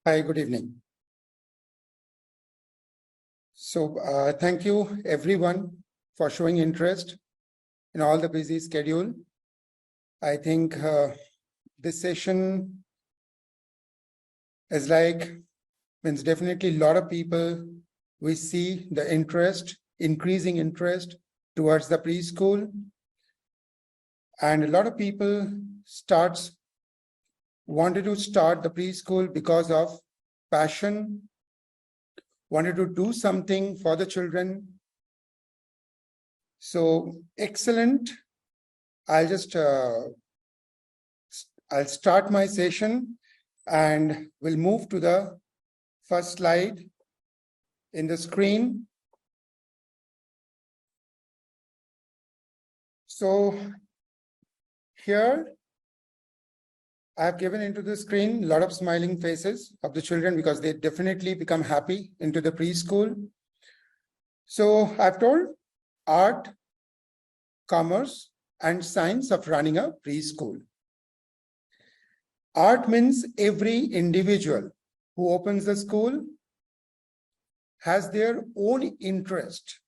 Hi, good evening. So thank you everyone for showing interest in all the busy schedule. I think this session is means definitely a lot of people, we see the interest, increasing interest towards the preschool. And a lot of people wanted to start the preschool because of passion, wanted to do something for the children. So excellent. I'll start my session and we'll move to the first slide in the screen. So here I've given into the screen a lot of smiling faces of the children because they definitely become happy into the preschool. So I've told art, commerce, and science of running a preschool. Art means every individual who opens the school has their own interest,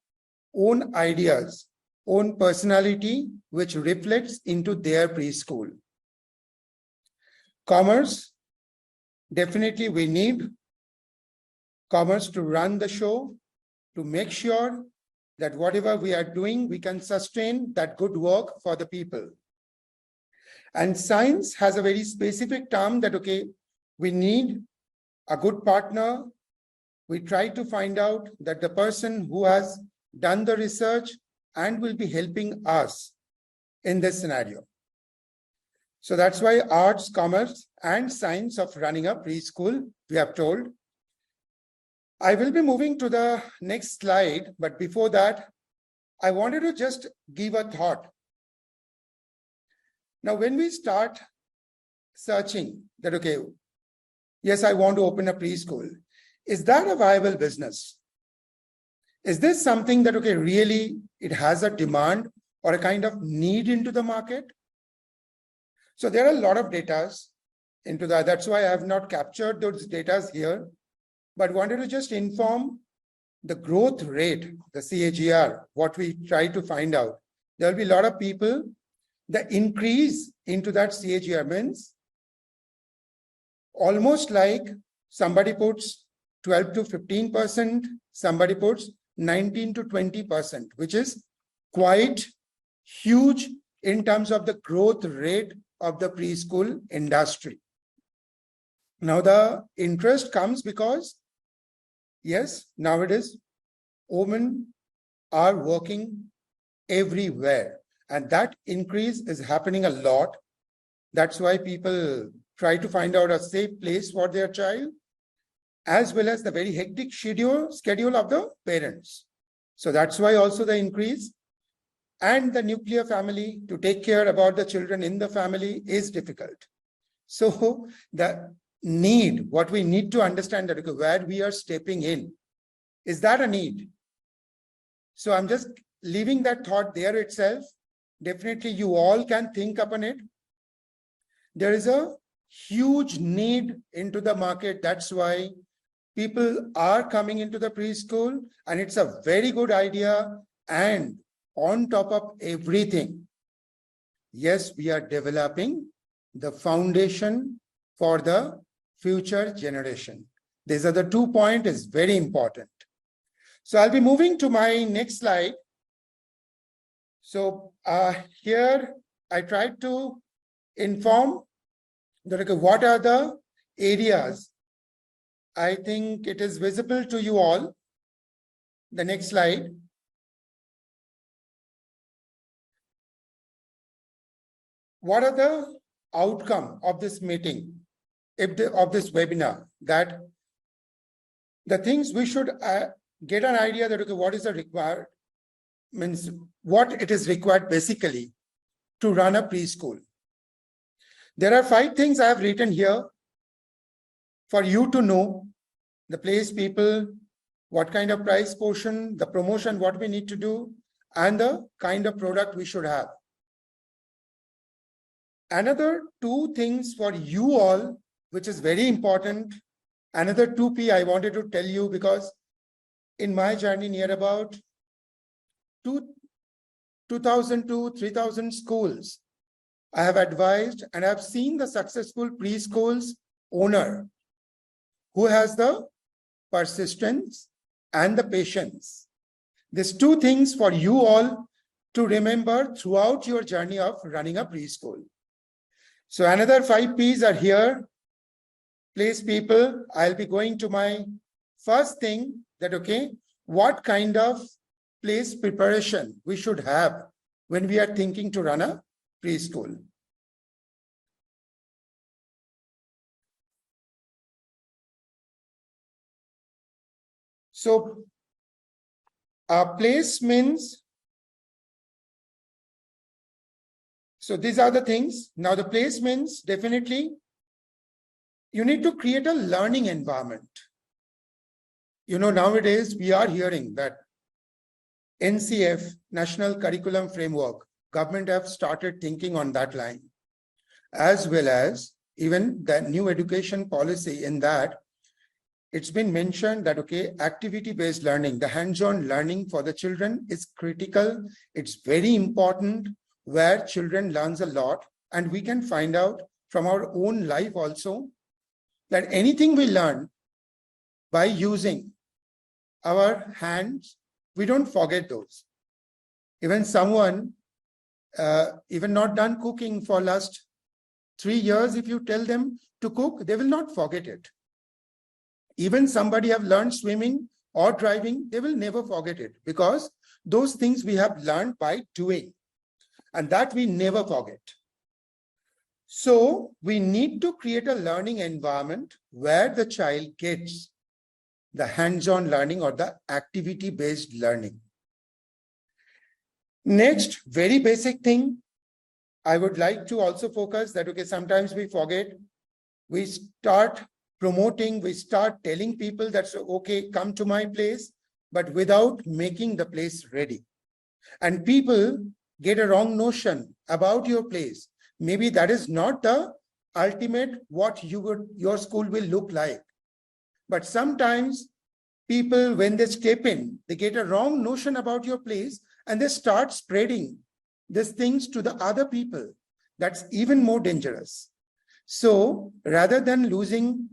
own ideas, own personality, which reflects into their preschool. Commerce, definitely we need commerce to run the show, to make sure that whatever we are doing, we can sustain that good work for the people. And science has a very specific term that, okay, we need a good partner. We try to find out that the person who has done the research and will be helping us in this scenario. So that's why arts, commerce, and science of running a preschool, we have told. I will be moving to the next slide, but before that, I wanted to just give a thought. Now, when we start searching that, okay, yes, I want to open a preschool, is that a viable business? Is this something that, okay, really it has a demand or a kind of need into the market? So there are a lot of data into that. That's why I have not captured those data here, but wanted to just inform the growth rate, the CAGR, what we try to find out. There will be a lot of people, the increase into that CAGR means almost like somebody puts 12 to 15%, somebody puts 19 to 20%, which is quite huge in terms of the growth rate of the preschool industry. Now the interest comes because, yes, nowadays women are working everywhere and that increase is happening a lot. That's why people try to find out a safe place for their child, as well as the very hectic schedule of the parents. So that's why also the increase. And the nuclear family, to take care about the children in the family is difficult. So the need, what we need to understand that, okay, where we are stepping in, is that a need? So I'm just leaving that thought there itself. Definitely you all can think upon it. There is a huge need into the market. That's why people are coming into the preschool and it's a very good idea. And on top of everything, yes, we are developing the foundation for the future generation. These are the 2 points is very important. So I'll be moving to my next slide. So here I tried to inform that, okay, what are the areas. I think it is visible to you all. The next slide. What are the outcome of this meeting, of this webinar? That the things we should get an idea that, okay, what is the required, means what it is required basically to run a preschool. There are 5 things I have written here for you to know: the place, people, what kind of price portion, the promotion, what we need to do, and the kind of product we should have. Another 2 things for you all, which is very important, Another 2P I wanted to tell you, because in my journey near about 2,000 to 3,000 schools, I have advised and I have seen the successful preschools owner who has the persistence and the patience. These two things for you all to remember throughout your journey of running a preschool. So another 5 P's are here. Please, people, I'll be going to my first thing that, okay, what kind of place preparation we should have when we are thinking to run a preschool. So place means, so these are the things. Now the place means definitely you need to create a learning environment. You know, nowadays we are hearing that NCF, National Curriculum Framework, government have started thinking on that line, as well as even the new education policy. In that, it's been mentioned that, okay, activity-based learning, the hands-on learning for the children is critical. It's very important, where children learns a lot, and we can find out from our own life also that anything we learn by using our hands, we don't forget those. Even someone, even not done cooking for last 3 years, if you tell them to cook, they will not forget it. Even somebody have learned swimming or driving, they will never forget it, because those things we have learned by doing, and that we never forget. So we need to create a learning environment where the child gets the hands-on learning or the activity-based learning. Next, very basic thing, I would like to also focus that, okay, sometimes we forget. We start promoting, we start telling people that, so, okay, come to my place, but without making the place ready. And people get a wrong notion about your place. Maybe that is not the ultimate what your school will look like. But sometimes people, when they step in, they get a wrong notion about your place and they start spreading these things to the other people. That's even more dangerous. So rather than losing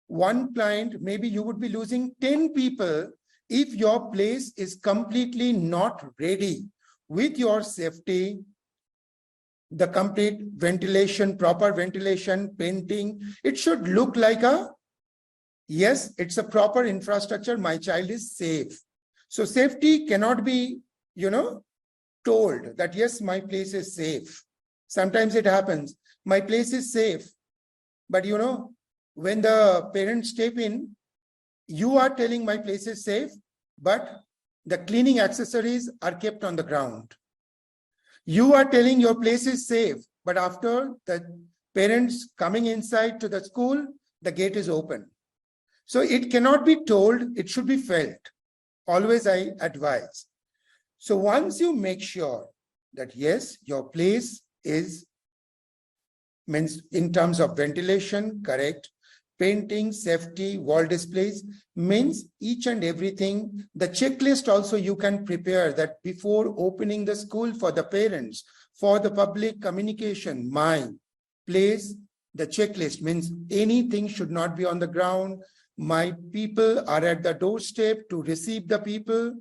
one client, maybe you would be losing 10 people if your place is completely not ready with your safety, the complete ventilation, proper ventilation, painting. It should look like a, yes, it's a proper infrastructure. My child is safe. So safety cannot be, told that, yes, my place is safe. Sometimes it happens, my place is safe. But when the parents step in, you are telling my place is safe, but the cleaning accessories are kept on the ground. You are telling your place is safe, but after the parents coming inside to the school, the gate is open. So it cannot be told, it should be felt. Always I advise. So once you make sure that, yes, your place is, means in terms of ventilation, correct, painting, safety, wall displays, means each and everything. The checklist also you can prepare that before opening the school for the parents, for the public communication, my place, the checklist means anything should not be on the ground. My people are at the doorstep to receive the people.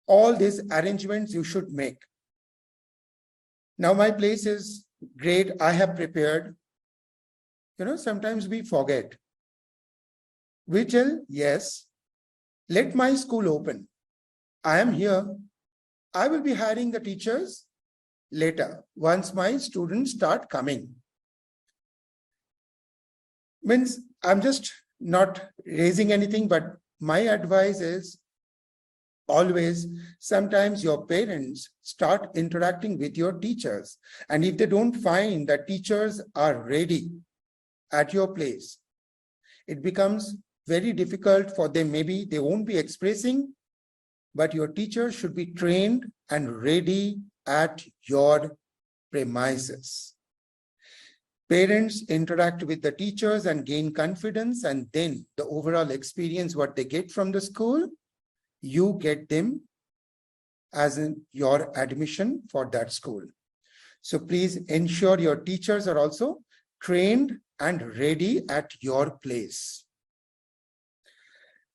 All these arrangements you should make. Now my place is great. I have prepared. Sometimes we forget. We tell, yes, let my school open. I am here. I will be hiring the teachers later, once my students start coming. Means I'm just not raising anything, but my advice is always, sometimes your parents start interacting with your teachers. And if they don't find that teachers are ready at your place, it becomes very difficult for them. Maybe they won't be expressing, but your teacher should be trained and ready at your premises. Parents interact with the teachers and gain confidence, and then the overall experience, what they get from the school, you get them as in your admission for that school. So please ensure your teachers are also trained and ready at your place.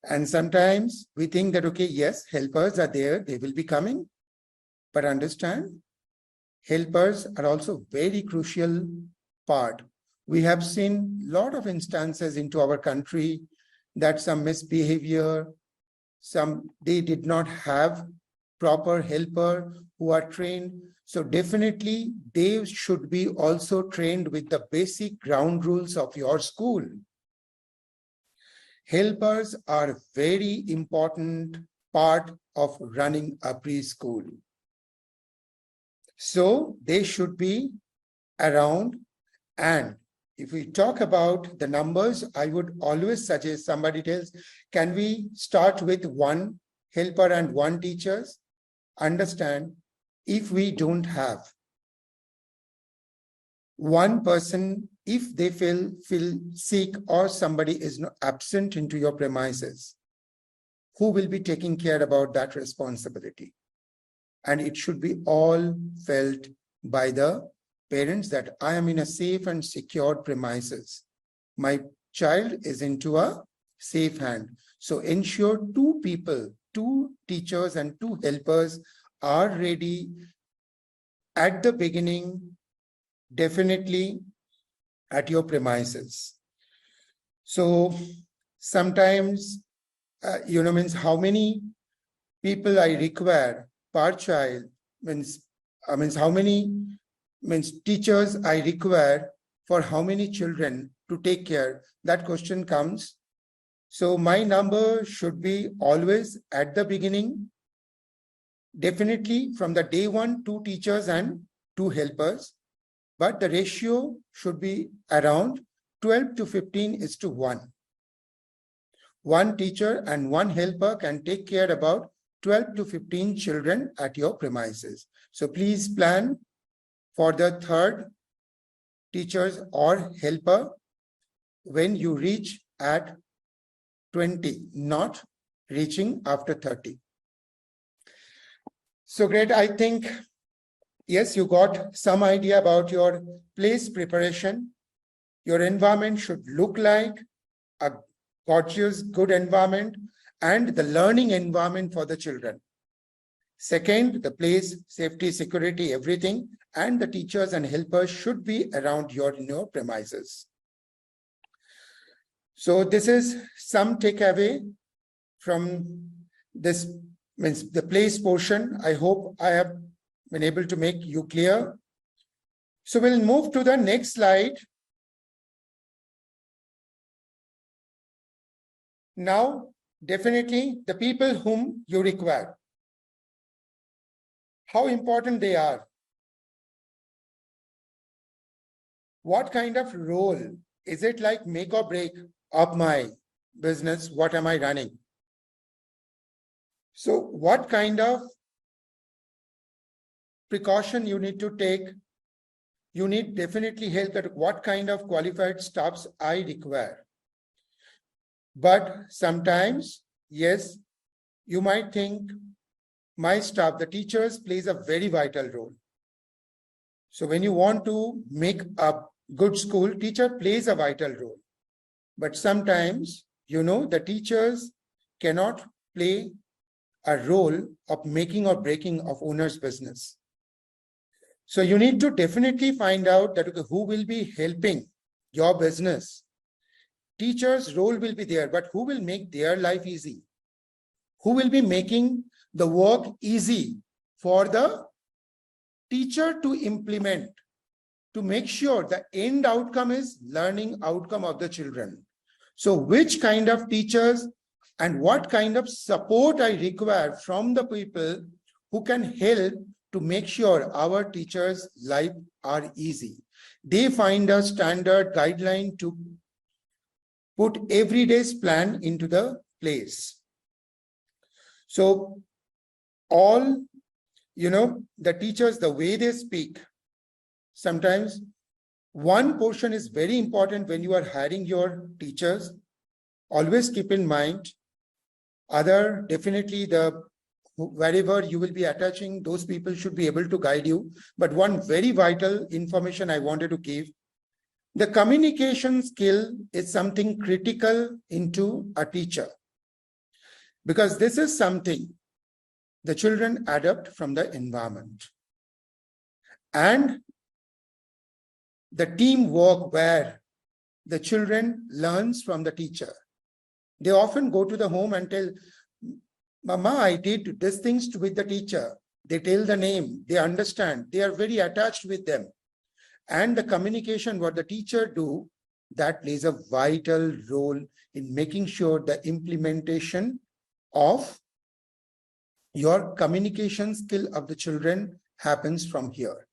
And sometimes we think that, okay, yes, helpers are there, they will be coming. But understand, helpers are also very crucial part. We have seen a lot of instances into our country that some misbehavior, they did not have proper helper who are trained. So definitely they should be also trained with the basic ground rules of your school. Helpers are a very important part of running a preschool. So they should be around. And if we talk about the numbers, I would always suggest somebody tells, can we start with one helper and one teachers? Understand, if we don't have one person, if they feel sick or somebody is absent into your premises, who will be taking care about that responsibility? And it should be all felt by the parents that I am in a safe and secured premises. My child is into a safe hand. So ensure two people, two teachers and two helpers are ready at the beginning, definitely at your premises. So sometimes, means how many people I require per child, means how many teachers I require for how many children to take care. That question comes. So my number should be always at the beginning. Definitely from the day one, 2 teachers and 2 helpers. But the ratio should be around 12 to 15 is to 1. 1 teacher and 1 helper can take care about 12 to 15 children at your premises. So please plan for the 3rd teachers or helper when you reach at 20, not reaching after 30. So great, I think, yes, you got some idea about your place preparation. Your environment should look like a gorgeous, good environment and the learning environment for the children. Second, the place, safety, security, everything, and the teachers and helpers should be around your premises. So this is some takeaway from this, means the place portion. I hope I have been able to make you clear. So we'll move to the next slide. Now, definitely the people whom you require, how important they are, what kind of role, is it like make or break of my business, what am I running? So what kind of precaution you need to take? You need definitely help that what kind of qualified staffs I require. But sometimes, yes, you might think my staff, the teachers, plays a very vital role. So when you want to make a good school, teacher plays a vital role. But sometimes, the teachers cannot play a role of making or breaking of owner's business. So you need to definitely find out that who will be helping your business. Teachers' role will be there, but who will make their life easy? Who will be making the work easy for the teacher to implement, to make sure the end outcome is learning outcome of the children? So which kind of teachers and what kind of support I require from the people who can help to make sure our teachers' life are easy? They find a standard guideline to put every day's plan into the place. So all, the teachers, the way they speak, sometimes One portion is very important when you are hiring your teachers. Always keep in mind, definitely wherever you will be attaching, those people should be able to guide you. But one very vital information I wanted to give, the communication skill is something critical into a teacher, because this is something the children adapt from the environment. And the teamwork where the children learns from the teacher. They often go to the home and tell, Mama, I did these things with the teacher. They tell the name, they understand, they are very attached with them. And the communication, what the teacher do, that plays a vital role in making sure the implementation of your communication skill of the children happens from here.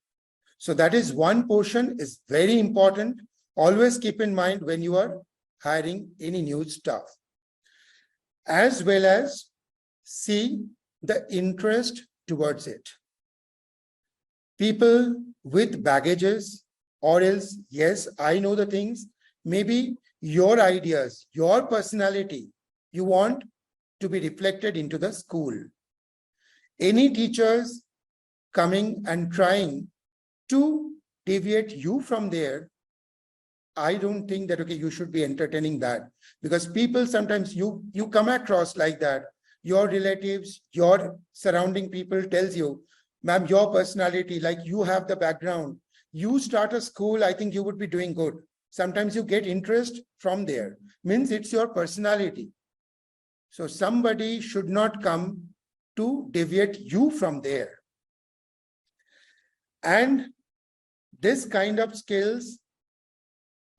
So that is one portion is very important. Always keep in mind when you are hiring any new staff, as well as see the interest towards it. People with baggages, or else, yes, I know the things, maybe your ideas, your personality, you want to be reflected into the school. Any teachers coming and trying to deviate you from there, I don't think that, okay, you should be entertaining that, because people sometimes you come across like that. Your relatives, your surrounding people tells you, ma'am, your personality, like you have the background, you start a school, I think you would be doing good. Sometimes you get interest from there, means it's your personality. So somebody should not come to deviate you from there. And this kind of skills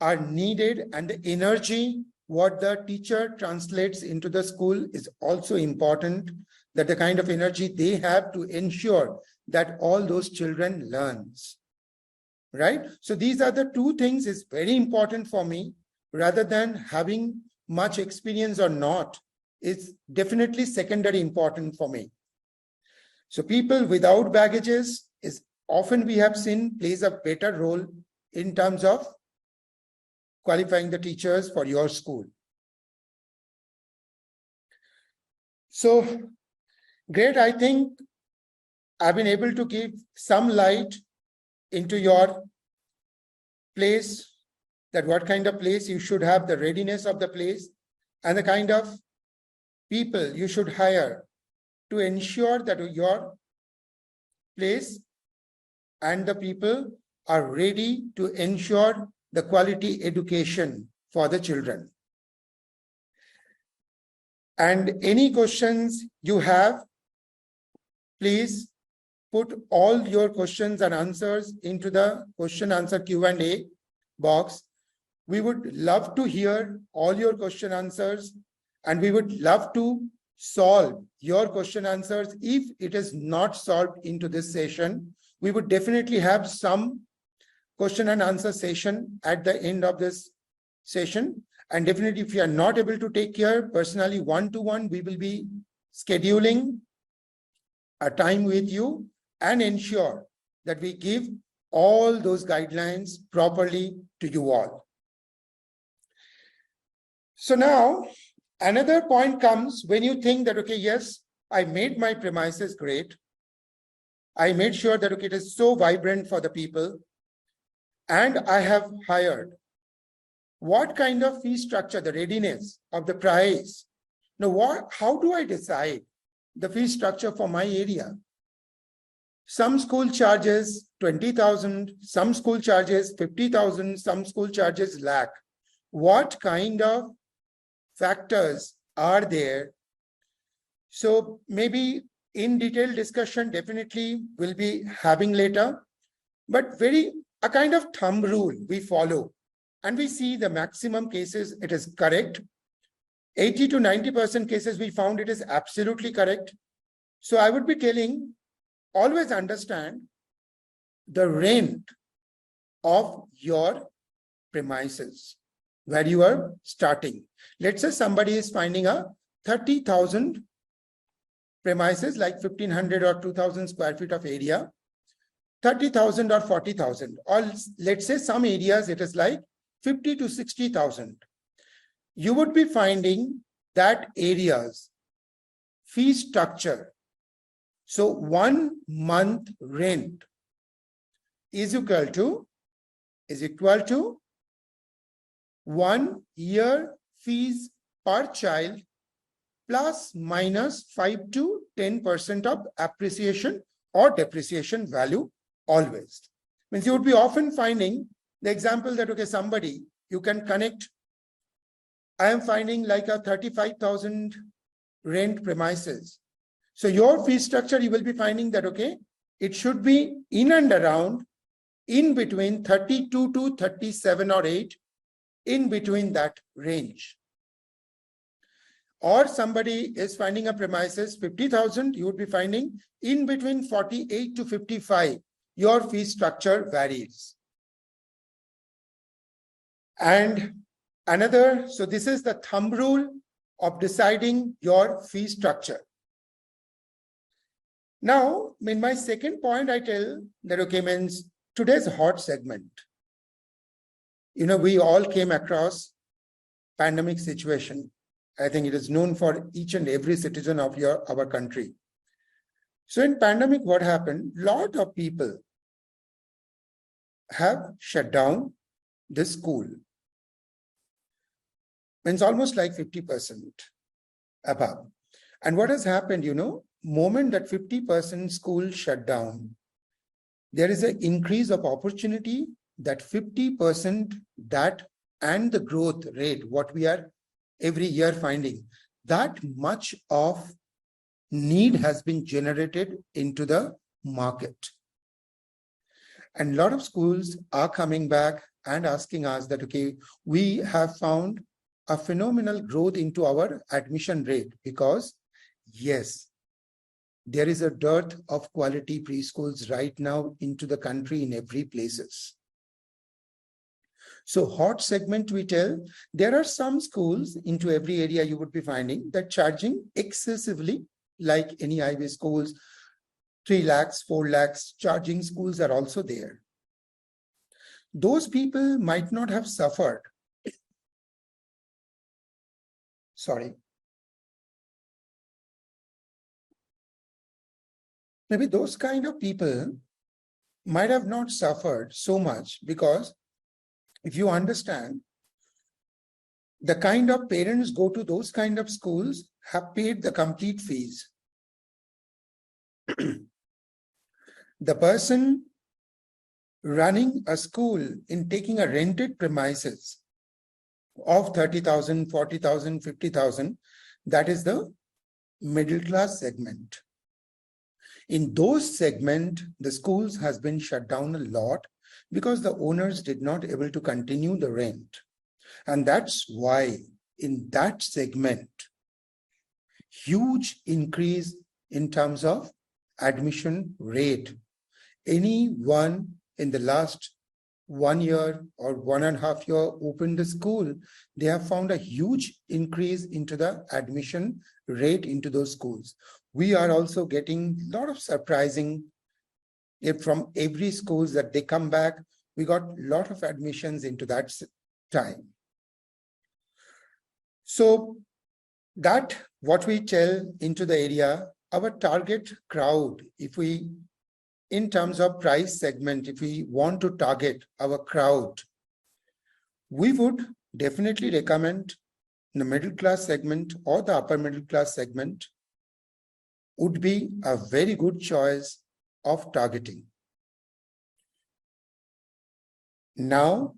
are needed, and the energy what the teacher translates into the school is also important, that the kind of energy they have to ensure that all those children learns, right? So these are the two things is very important for me, rather than having much experience or not. It's definitely secondary important for me. So people without baggages is often we have seen plays a better role in terms of qualifying the teachers for your school. So great, I think I've been able to give some light into your place, that what kind of place you should have, the readiness of the place, and the kind of people you should hire to ensure that your place and the people are ready to ensure the quality education for the children. And any questions you have, please put all your questions and answers into the question answer Q&A box. We would love to hear all your question answers, and we would love to solve your question answers. If it is not solved into this session, we would definitely have some question and answer session at the end of this session. And definitely, if you are not able to take care personally one-to-one, we will be scheduling a time with you and ensure that we give all those guidelines properly to you all. So now, another point comes when you think that, okay, yes, I made my premises great. I made sure that, okay, it is so vibrant for the people, and I have hired. What kind of fee structure, the readiness of the price? Now, how do I decide the fee structure for my area? Some school charges 20,000, some school charges 50,000, some school charges lakh. What kind of factors are there? So maybe in detail discussion definitely we'll be having later, but a kind of thumb rule we follow, and we see the maximum cases it is correct. 80 to 90% cases we found it is absolutely correct. So I would be telling, always understand the rent of your premises where you are starting. Let's say somebody is finding a 30,000 premises, like 1,500 or 2,000 square feet of area. 30,000 or 40,000, or let's say some areas it is like 50 to 60,000. You would be finding that areas fee structure. So 1 month rent is equal to 1 year fees per child plus minus 5 to 10% of appreciation or depreciation value always. Means you would be often finding the example that, okay, somebody, you can connect, I am finding like a 35,000 rent premises. So your fee structure, you will be finding that, okay, it should be in and around in between 32 to 37 or 8, in between that range. Or somebody is finding a premises 50,000, you would be finding in between 48 to 55, your fee structure varies. And another, so this is the thumb rule of deciding your fee structure. Now, in my second point, I tell that, okay, means today's hot segment. You know, we all came across pandemic situation. I think it is known for each and every citizen of our country. So in pandemic, what happened? Lot of people have shut down this school. Means almost like 50% above. And what has happened, you know, moment that 50% school shut down, there is an increase of opportunity that 50% that and the growth rate, what we are every year finding, that much of need has been generated into the market. And a lot of schools are coming back and asking us that, okay, we have found a phenomenal growth into our admission rate because, yes, there is a dearth of quality preschools right now into the country in every places. So hot segment, we tell, there are some schools into every area you would be finding that charging excessively, like any IB schools, 3 lakhs, 4 lakhs, charging schools are also there. Those people might not have suffered. Sorry. Maybe those kind of people might have not suffered so much because if you understand, the kind of parents go to those kind of schools have paid the complete fees. The person running a school in taking a rented premises of 30,000, 40,000, 50,000, that is the middle class segment. In those segment, the schools has been shut down a lot because the owners did not able to continue the rent. And that's why in that segment, huge increase in terms of admission rate. Anyone in the last 1 year or 1.5 years opened the school, they have found a huge increase into the admission rate into those schools. We are also getting a lot of surprising from every schools that they come back. We got a lot of admissions into that time. So that what we tell into the area, our target crowd, if we, in terms of price segment, if we want to target our crowd, we would definitely recommend the middle class segment or the upper middle class segment would be a very good choice of targeting. Now,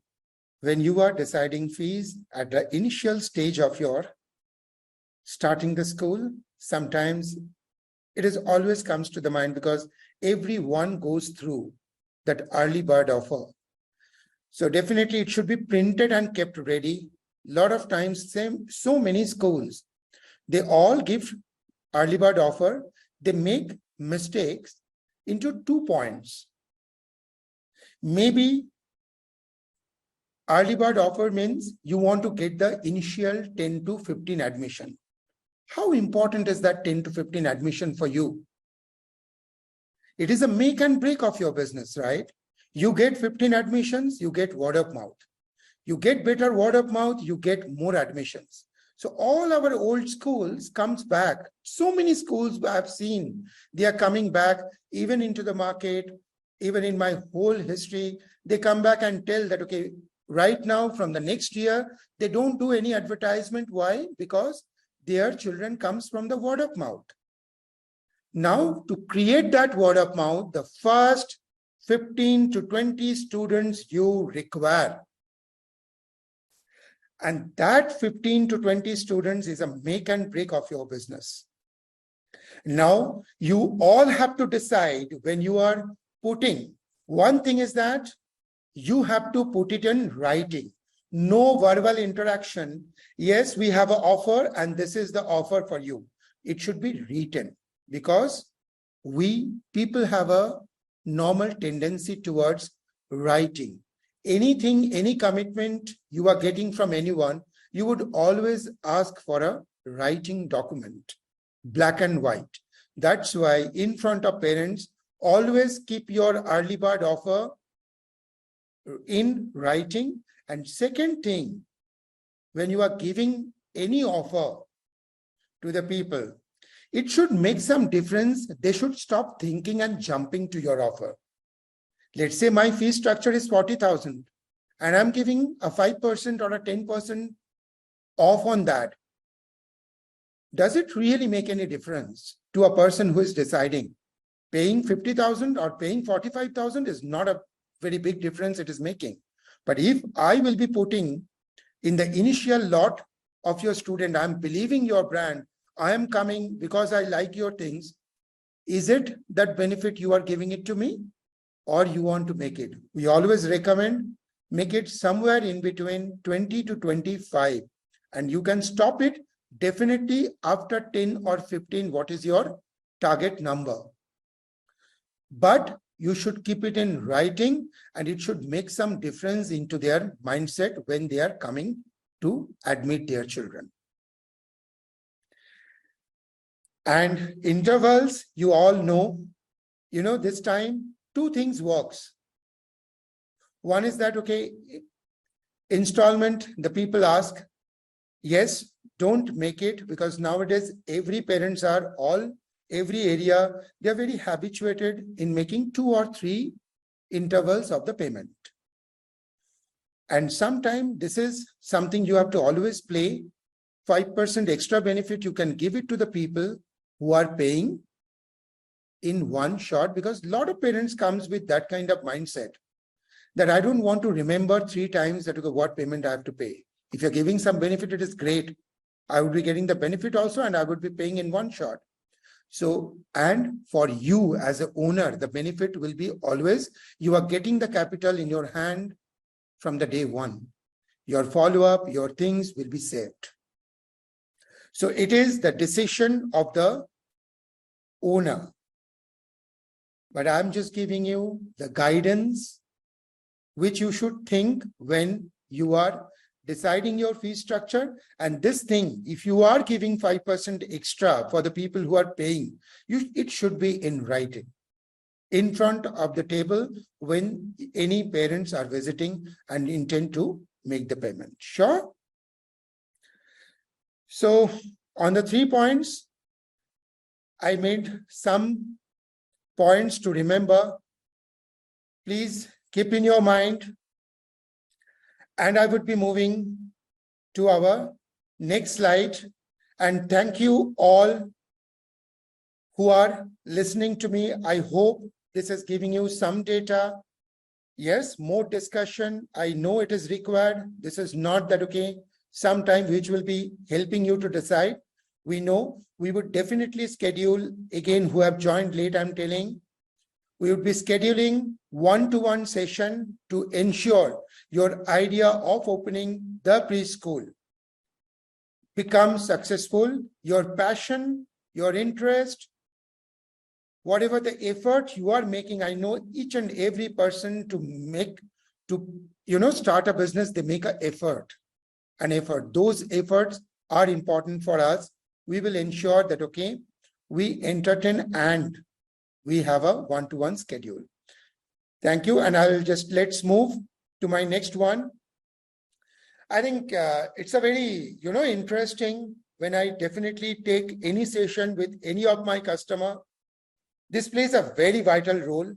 when you are deciding fees at the initial stage of your starting the school, sometimes it is always comes to the mind because everyone goes through that early bird offer. So definitely it should be printed and kept ready. A lot of times, so many schools, they all give early bird offer. They make mistakes into 2 points. Maybe early bird offer means you want to get the initial 10 to 15 admission. How important is that 10 to 15 admission for you? It is a make and break of your business, right? You get 15 admissions, you get word of mouth. You get better word of mouth, you get more admissions. So all our old schools comes back. So many schools I have seen, they are coming back even into the market, even in my whole history, they come back and tell that, okay, right now from the next year, they don't do any advertisement. Why? Because their children comes from the word of mouth. Now to create that word of mouth, the first 15 to 20 students you require. And that 15 to 20 students is a make and break of your business. Now, you all have to decide when you are putting. One thing is that you have to put it in writing. No verbal interaction. Yes, we have an offer and this is the offer for you. It should be written because people have a normal tendency towards writing. Anything, any commitment you are getting from anyone, you would always ask for a writing document, black and white. That's why in front of parents, always keep your early bird offer in writing. And second thing, when you are giving any offer to the people, it should make some difference. They should stop thinking and jumping to your offer. Let's say my fee structure is 40,000 and I'm giving a 5% or a 10% off on that. Does it really make any difference to a person who is deciding? Paying 50,000 or paying 45,000 is not a very big difference it is making. But if I will be putting in the initial lot of your student, I'm believing your brand, I am coming because I like your things. Is it that benefit you are giving it to me? Or you want to make it? We always recommend make it somewhere in between 20 to 25. And you can stop it definitely after 10 or 15. What is your target number? But you should keep it in writing and it should make some difference into their mindset when they are coming to admit their children. And intervals, you all know, this time, two things works. One is that, okay, installment, the people ask, yes, don't make it because nowadays every parents are every area, they're very habituated in making 2 or 3 intervals of the payment. And sometimes this is something you have to always play. 5% extra benefit, you can give it to the people who are paying in one shot, because a lot of parents comes with that kind of mindset that I don't want to remember 3 times that what payment I have to pay. If you're giving some benefit, it is great. I would be getting the benefit also and I would be paying in one shot. So, and for you as an owner, the benefit will be always, you are getting the capital in your hand from the day one. Your follow-up, your things will be saved. So it is the decision of the owner. But I'm just giving you the guidance which you should think when you are deciding your fee structure. And this thing, if you are giving 5% extra for the people who are paying, it should be in writing in front of the table when any parents are visiting and intend to make the payment. Sure. So on the 3 points, I made some points to remember. Please keep in your mind. And I would be moving to our next slide. And thank you all who are listening to me. I hope this is giving you some data. Yes, more discussion. I know it is required. This is not that, okay, sometime which will be helping you to decide. We know we would definitely schedule, again, who have joined late, I'm telling, we would be scheduling one-to-one session to ensure your idea of opening the preschool becomes successful. Your passion, your interest, whatever the effort you are making, I know each and every person to start a business, they make an effort. Those efforts are important for us. We will ensure that, okay, we entertain and we have a one-to-one schedule. Thank you. And let's move to my next one. I think it's a very, interesting when I definitely take any session with any of my customer. This plays a very vital role.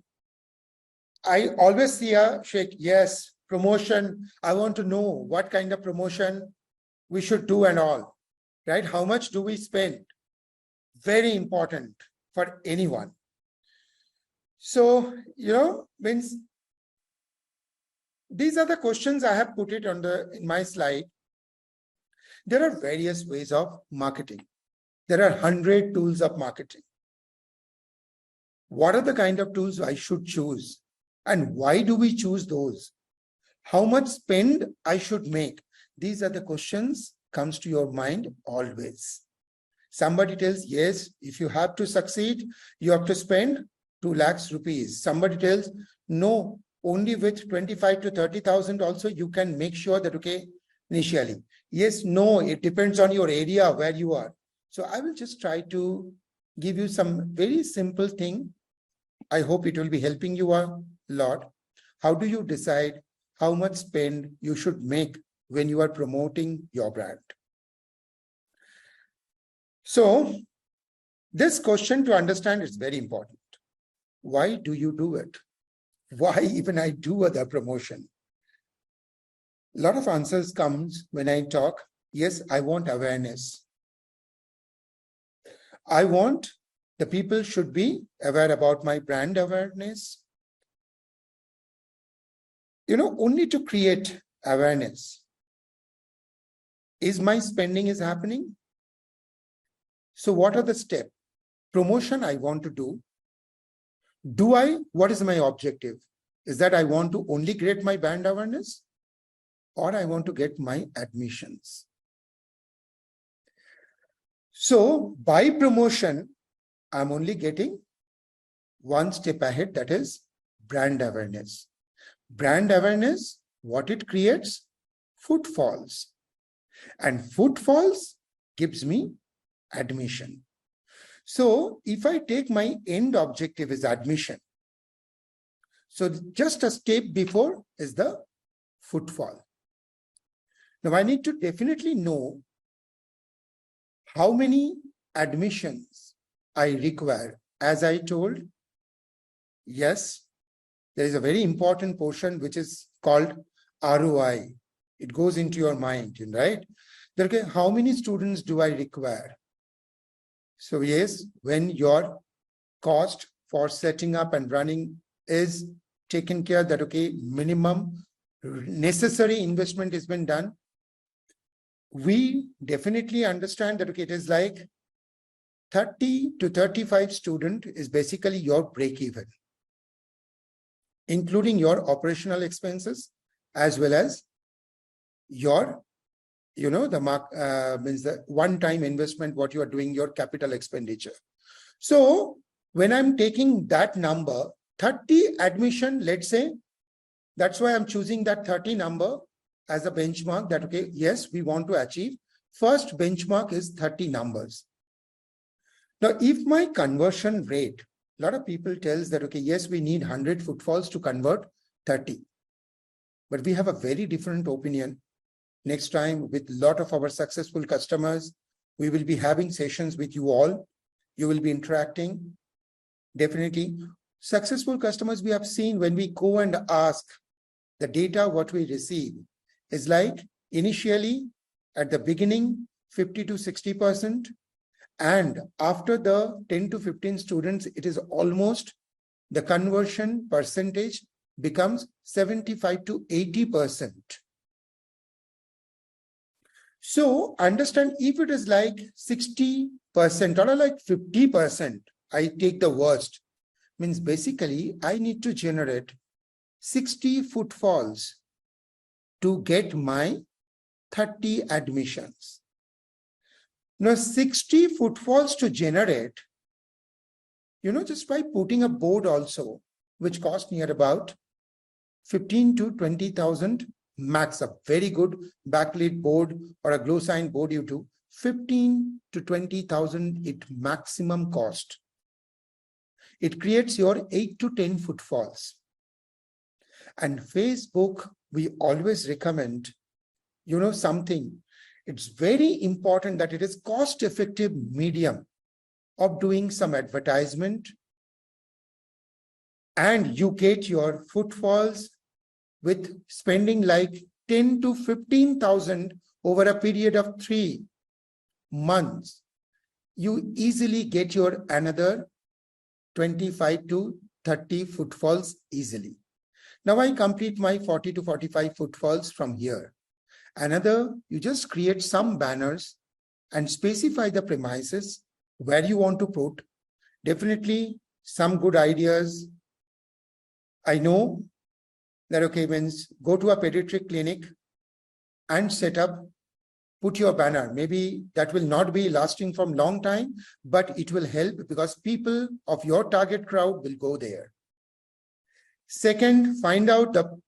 I always see a shake, yes, promotion. I want to know what kind of promotion we should do and all, right? How much do we spend? Very important for anyone. So, means these are the questions I have put it in my slide. There are various ways of marketing. There are 100 tools of marketing. What are the kind of tools I should choose? And why do we choose those? How much spend I should make? These are the questions comes to your mind always. Somebody tells, yes, if you have to succeed, you have to spend 2 lakhs rupees. Somebody tells, no, only with 25 to 30,000 also you can make sure that, okay, initially. Yes, no, it depends on your area where you are. So I will just try to give you some very simple thing. I hope it will be helping you a lot. How do you decide how much spend you should make when you are promoting your brand? So this question to understand is very important. Why do you do it? Why even I do other promotion? A lot of answers comes when I talk. Yes, I want awareness. I want the people should be aware about my brand awareness. Only to create awareness. Is my spending is happening? So what are the steps? Promotion I want to do. What is my objective? Is that I want to only create my brand awareness or I want to get my admissions? So by promotion, I'm only getting one step ahead, that is brand awareness. Brand awareness, what it creates? Footfalls. And footfalls gives me admission. So if I take my end objective is admission, so just a step before is the footfall. Now I need to definitely know how many admissions I require. As I told, yes, there is a very important portion which is called ROI. It goes into your mind, right? Okay, how many students do I require? So yes, when your cost for setting up and running is taken care that, okay, minimum necessary investment has been done, we definitely understand that, okay, it is like 30 to 35 student is basically your break even, including your operational expenses as well as your means the one-time investment, what you are doing, your capital expenditure. So when I'm taking that number, 30 admission, let's say, that's why I'm choosing that 30 number as a benchmark that, okay, yes, we want to achieve. First benchmark is 30 numbers. Now, if my conversion rate, a lot of people tells that, okay, yes, we need 100 footfalls to convert 30. But we have a very different opinion. Next time, with a lot of our successful customers, we will be having sessions with you all. You will be interacting. Definitely. Successful customers we have seen when we go and ask the data, what we receive is like initially at the beginning, 50 to 60%. And after the 10 to 15 students, it is almost the conversion percentage becomes 75 to 80%. So understand if it is like 60% or like 50%, I take the worst, means basically I need to generate 60 footfalls to get my 30 admissions. Now 60 footfalls to generate, just by putting a board also, which cost near about 15 to 20,000 max, a very good backlit board or a glow sign board you do, 15 to 20,000 it maximum cost. it creates your 8 to 10 footfalls. And Facebook, we always recommend, something. It's very important that it is cost-effective medium of doing some advertisement, and you get your footfalls with spending like 10 to 15,000 over a period of 3 months. You easily get your another 25 to 30 footfalls easily. Now I complete my 40 to 45 footfalls from here. Another, you just create some banners and specify the premises where you want to put. Definitely some good ideas. I know that, okay, means go to a pediatric clinic and set up, put your banner. Maybe that will not be lasting from long time, but it will help because people of your target crowd will go there. Second, find out the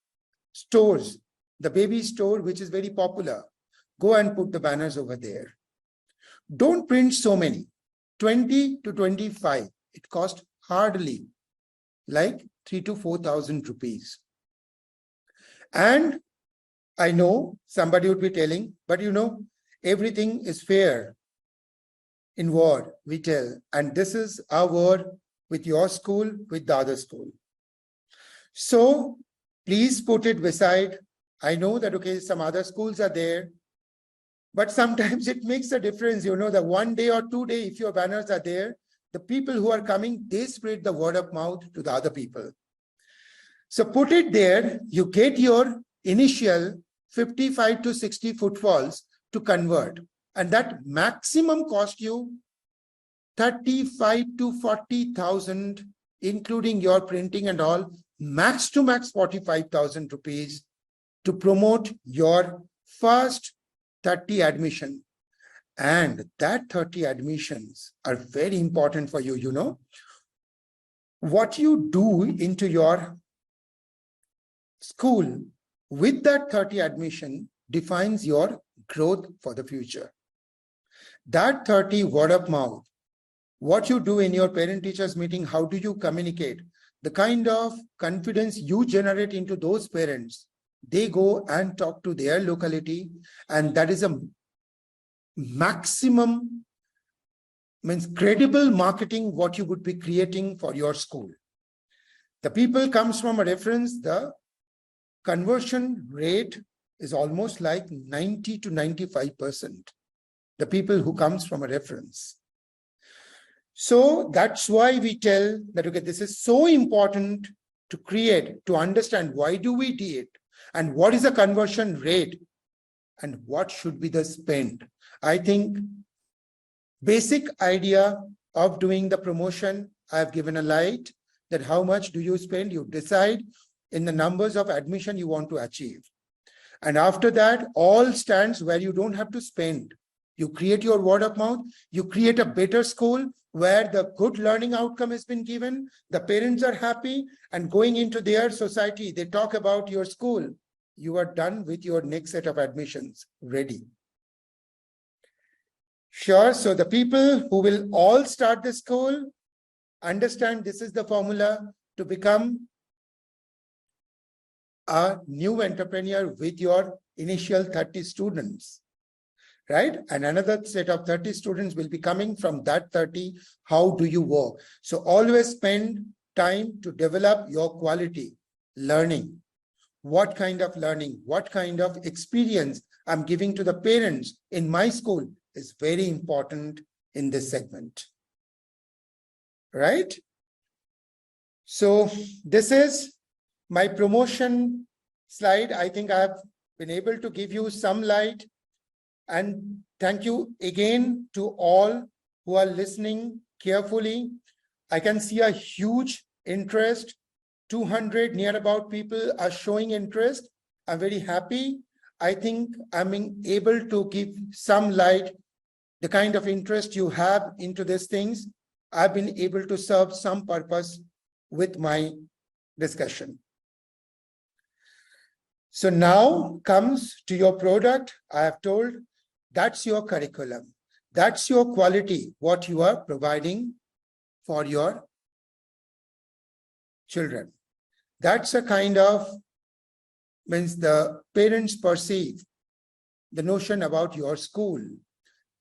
stores, the baby store, which is very popular. Go and put the banners over there. Don't print so many, 20 to 25. It costs hardly like 3,000 to 4,000 rupees. And I know somebody would be telling, but everything is fair in war, we tell. And this is our war with your school, with the other school. So please put it beside. I know that, okay, some other schools are there, but sometimes it makes a difference, the 1 day or 2 day, if your banners are there, the people who are coming, they spread the word of mouth to the other people. So put it there, you get your initial 55 to 60 footfalls to convert. And that maximum cost you 35 to 40,000, including your printing and all, max to max 45,000 rupees to promote your first 30 admission. And that 30 admissions are very important for you, What you do into your school with that 30 admission defines your growth for the future. That 30 word of mouth, what you do in your parent-teachers meeting, how do you communicate? The kind of confidence you generate into those parents, they go and talk to their locality, and that is a maximum, means credible marketing what you would be creating for your school. The people comes from a reference, the conversion rate is almost like 90 to 95%. The people who comes from a reference. So that's why we tell that, okay, this is so important to create, to understand why do we do it and what is the conversion rate and what should be the spend. I think basic idea of doing the promotion, I've given a light that how much do you spend, you decide in the numbers of admission you want to achieve. And after that, all stands where you don't have to spend. You create your word of mouth, you create a better school where the good learning outcome has been given, the parents are happy, and going into their society, they talk about your school. You are done with your next set of admissions, ready. Sure, so the people who will all start the school, understand this is the formula to become a new entrepreneur with your initial 30 students. Right? And another set of 30 students will be coming from that 30. How do you work? So always spend time to develop your quality learning. What kind of learning, what kind of experience I'm giving to the parents in my school is very important in this segment. Right? So this is my promotion slide. I think I've been able to give you some light. And thank you again to all who are listening carefully. I can see a huge interest. 200 near about people are showing interest. I'm very happy. I think I'm able to give some light, the kind of interest you have into these things. I've been able to serve some purpose with my discussion. So now comes to your product. I have told that's your curriculum. That's your quality, what you are providing for your children. That's a kind of means the parents perceive the notion about your school.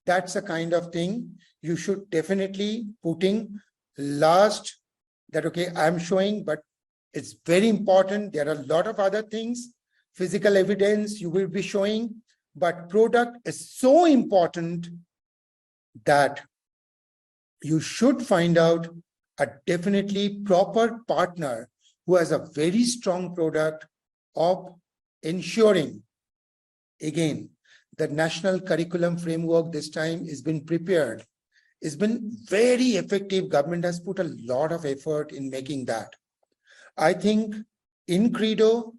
That's a kind of thing you should definitely putting last that, okay, I'm showing, but it's very important. There are a lot of other things, physical evidence you will be showing, but product is so important that you should find out a definitely proper partner who has a very strong product of ensuring. Again, the national curriculum framework this time has been prepared. It's been very effective. Government has put a lot of effort in making that. I think in Kreedo,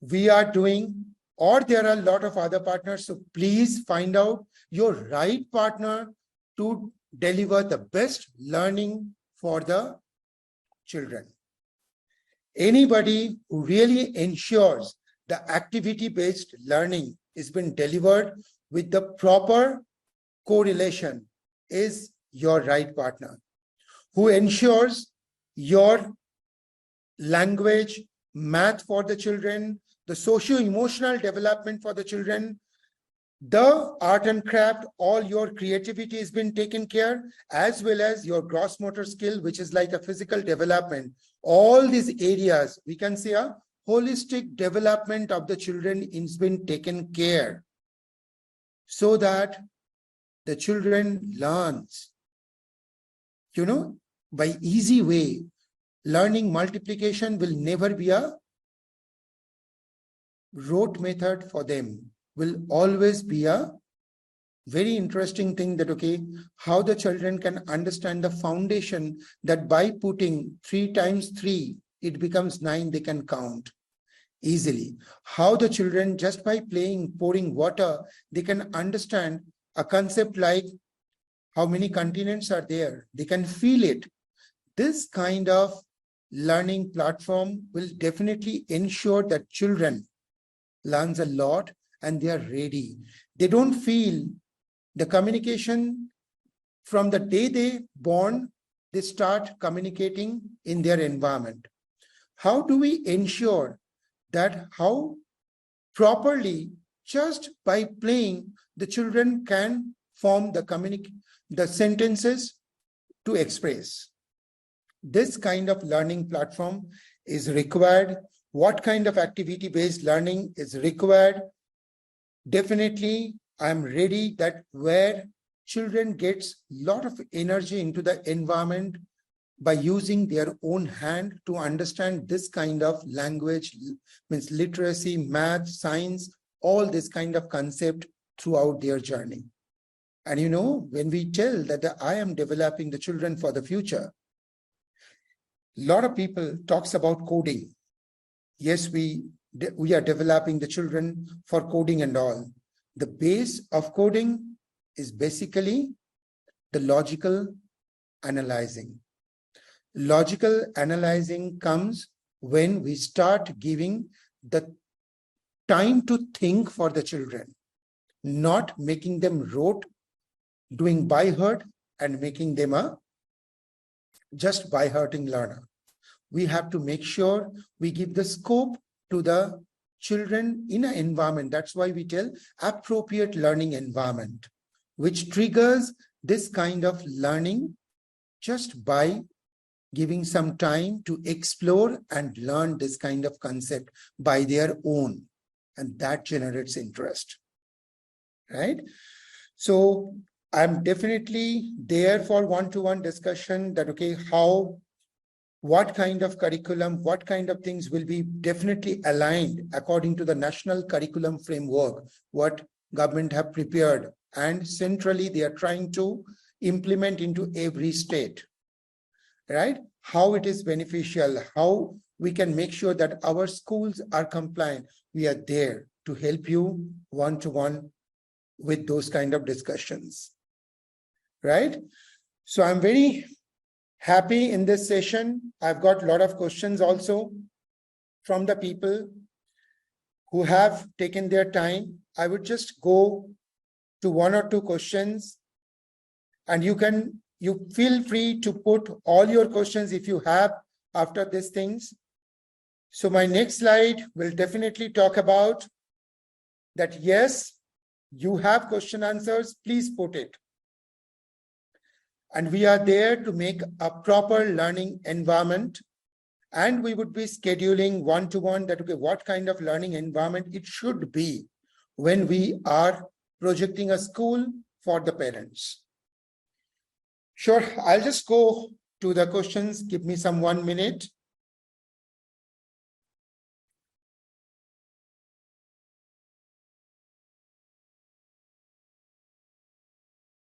we are doing, or there are a lot of other partners. So please find out your right partner to deliver the best learning for the children. Anybody who really ensures the activity-based learning is been delivered with the proper correlation is your right partner, who ensures your language, math for the children, the socio-emotional development for the children, the art and craft, all your creativity has been taken care, as well as your gross motor skill, which is like a physical development. All these areas, we can say a holistic development of the children has been taken care so that the children learns, by easy way. Learning multiplication will never be a rote method for them, will always be a very interesting thing that, okay, how the children can understand the foundation that by putting 3 times 3, it becomes 9, they can count easily. How the children just by playing, pouring water, they can understand a concept like how many continents are there. They can feel it. This kind of learning platform will definitely ensure that children learns a lot and they are ready. They don't feel the communication from the day they born, they start communicating in their environment. How do we ensure that how properly just by playing the children can form the sentences to express? This kind of learning platform is required. What kind of activity-based learning is required? Definitely, I'm ready that where children gets a lot of energy into the environment by using their own hand to understand this kind of language, means literacy, math, science, all this kind of concept throughout their journey. And when we tell that I am developing the children for the future, a lot of people talks about coding. Yes, we are developing the children for coding and all. The base of coding is basically the logical analyzing. Logical analyzing comes when we start giving the time to think for the children, not making them rote, doing by heart and making them a just by hearting learner. We have to make sure we give the scope to the children in an environment. That's why we tell appropriate learning environment, which triggers this kind of learning just by giving some time to explore and learn this kind of concept by their own. And that generates interest, right? So I'm definitely there for one-to-one discussion that, okay, what kind of curriculum, what kind of things will be definitely aligned according to the national curriculum framework, what government have prepared, and centrally they are trying to implement into every state, right? How it is beneficial, how we can make sure that our schools are compliant. We are there to help you one-to-one with those kind of discussions, right? So I'm very happy in this session. I've got a lot of questions also from the people who have taken their time. I would just go to 1 or 2 questions, and you feel free to put all your questions if you have after these things. So my next slide will definitely talk about that. Yes, you have question answers, please put it. And we are there to make a proper learning environment. And we would be scheduling one-to-one that, okay, what kind of learning environment it should be when we are projecting a school for the parents. Sure, I'll just go to the questions. Give me some 1 minute.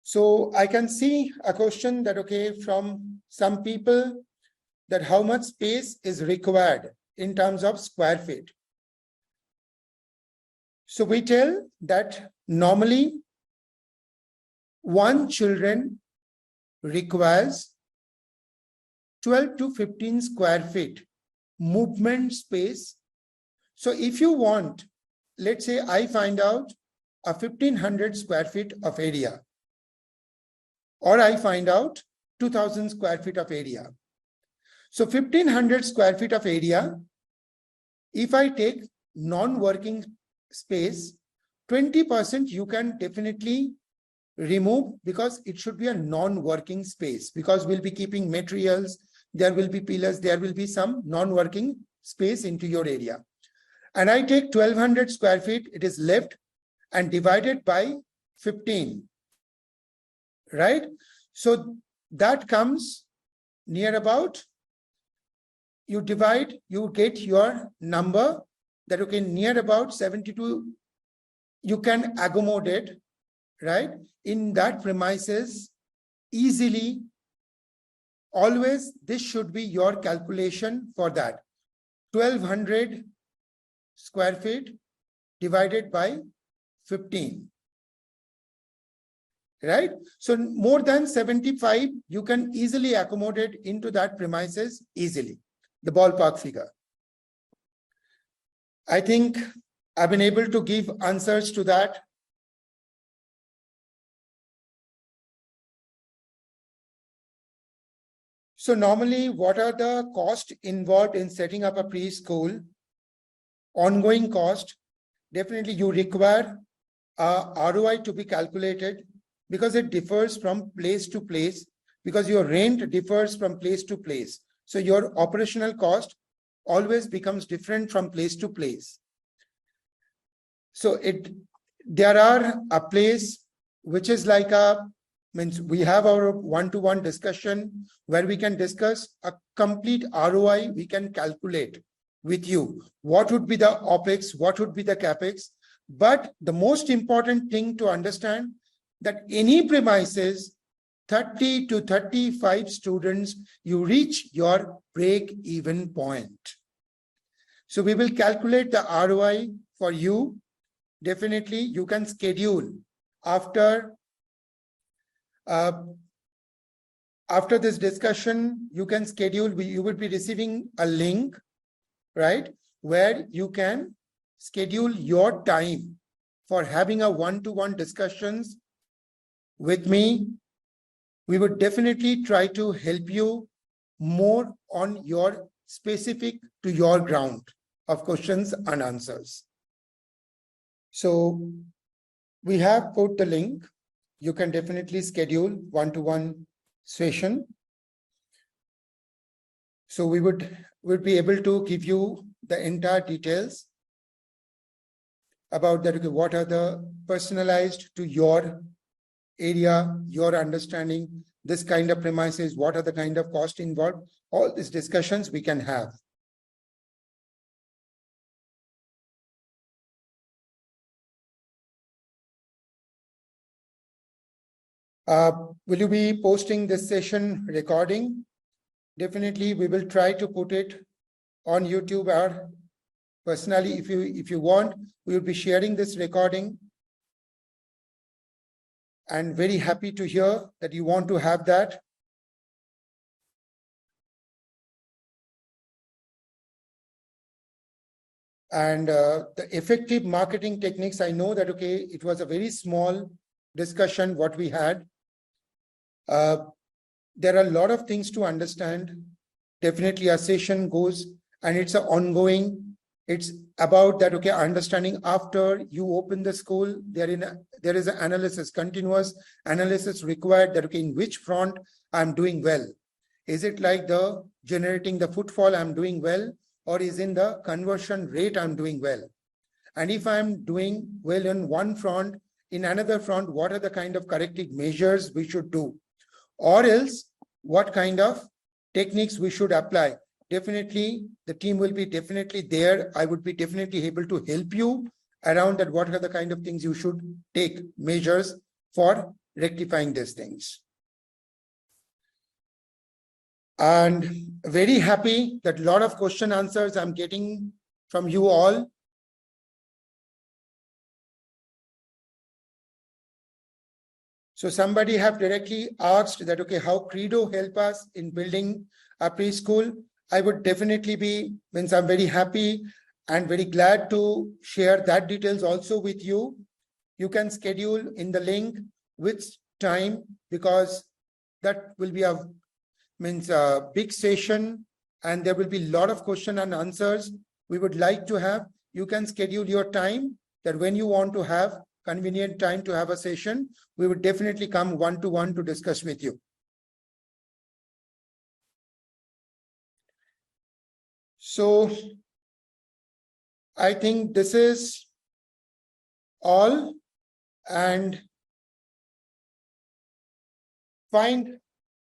So I can see a question that, okay, from some people, that how much space is required in terms of square feet. So we tell that normally one children requires 12 to 15 square feet movement space. So if you want, let's say I find out a 1500 square feet of area, or I find out 2000 square feet of area. So 1500 square feet of area, if I take non-working space, 20% you can definitely remove, because it should be a non-working space, because we'll be keeping materials, there will be pillars, there will be some non-working space into your area. And I take 1200 square feet, it is left, and divided by 15, right? So that comes near about, you divide, you get your number that, okay, near about 72, you can accommodate, right? In that premises easily. Always this should be your calculation for that. 1200 square feet divided by 15. Right? So more than 75, you can easily accommodate into that premises easily. The ballpark figure. I think I've been able to give answers to that. So normally, what are the costs involved in setting up a preschool? Ongoing cost, definitely you require a ROI to be calculated, because it differs from place to place, because your rent differs from place to place. So your operational cost always becomes different from place to place. So there are a place which is like means we have our one-to-one discussion where we can discuss a complete ROI. We can calculate with you what would be the OPEX, what would be the CAPEX. But the most important thing to understand that any premises, 30 to 35 students, you reach your break-even point. So we will calculate the ROI for you. Definitely, you can schedule after this discussion. You can schedule. You will be receiving a link, right, where you can schedule your time for having a one-to-one discussions with me. We would definitely try to help you more on your specific to your ground of questions and answers. So we have put the link. You can definitely schedule one-to-one session. So we would be able to give you the entire details about that. Okay, what are the personalized to your area, your understanding, this kind of premises, what are the kind of cost involved? All these discussions we can have. Will you be posting this session recording? Definitely, we will try to put it on YouTube, or personally, if you want, we will be sharing this recording. And very happy to hear that you want to have that. And the effective marketing techniques, I know that, okay, it was a very small discussion what we had. There are a lot of things to understand. definitely a session goes, and it's an ongoing. It's about that, okay, understanding after you open the school, there is an analysis, continuous analysis required that, okay, in which front I'm doing well. Is it like the generating the footfall I'm doing well, or is in the conversion rate I'm doing well? And if I'm doing well in one front, in another front, what are the kind of corrective measures we should do? Or else, what kind of techniques we should apply? Definitely, the team will be definitely there. I would be definitely able to help you around that. What are the kind of things you should take measures for rectifying these things? And very happy that a lot of question answers I'm getting from you all. So somebody have directly asked that, okay, how Kreedo help us in building a preschool? I would definitely be, means I'm very happy and very glad to share that details also with you. You can schedule in the link which time, because that will be a big session and there will be a lot of question and answers we would like to have. You can schedule your time that when you want to have convenient time to have a session, we would definitely come one-to-one to discuss with you. So I think this is all, and fine.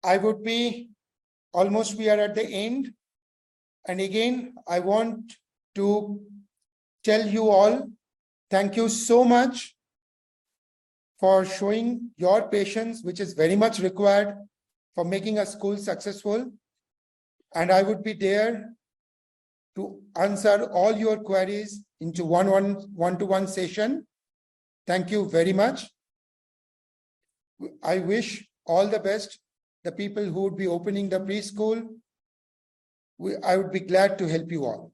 I would be almost, we are at the end. And again, I want to tell you all, thank you so much for showing your patience, which is very much required for making a school successful. And I would be there to answer all your queries into one-to-one session. Thank you very much. I wish all the best. The people who would be opening the preschool, I would be glad to help you all.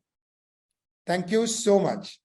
Thank you so much.